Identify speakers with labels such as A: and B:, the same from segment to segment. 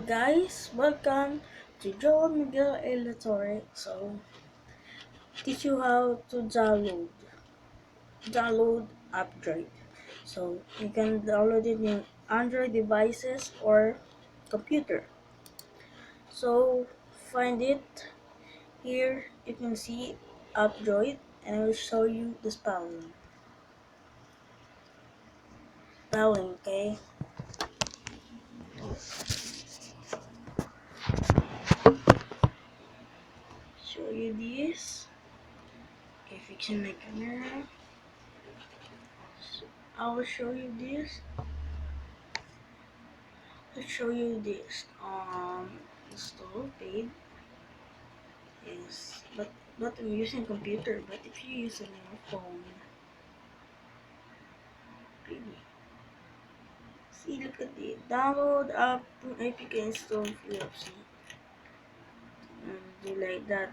A: guys, welcome to Joe Miguel Elatore. So, teach you how to download Updrive. So, you can download it in Android devices or computer. So, find it here. You can see Updrive, and I will show you the spelling. Okay. Show you this. Okay, fixing my camera. So, I will show you this. Let's show you this. Install paid is but I'm using computer. But if you use your phone, really, see, look at it. Download app APK install PLC and do like that.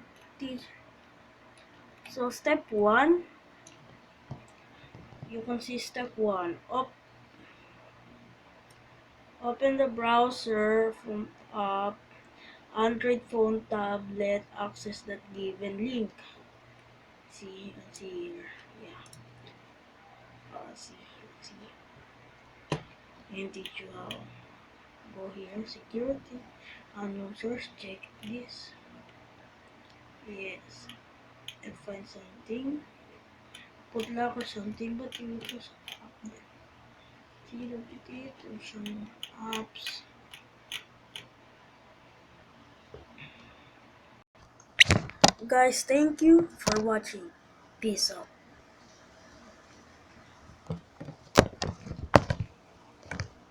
A: So step one, you can see step one. Open the browser from up. Android phone tablet access that given link. See, let's see here. Yeah. See, let's see. And teach you how. Go here, security, unknown source, check this. Yes. And find something. Put lock or something, but you just update. See, look at it, or some apps. Guys, thank you for watching. Peace out.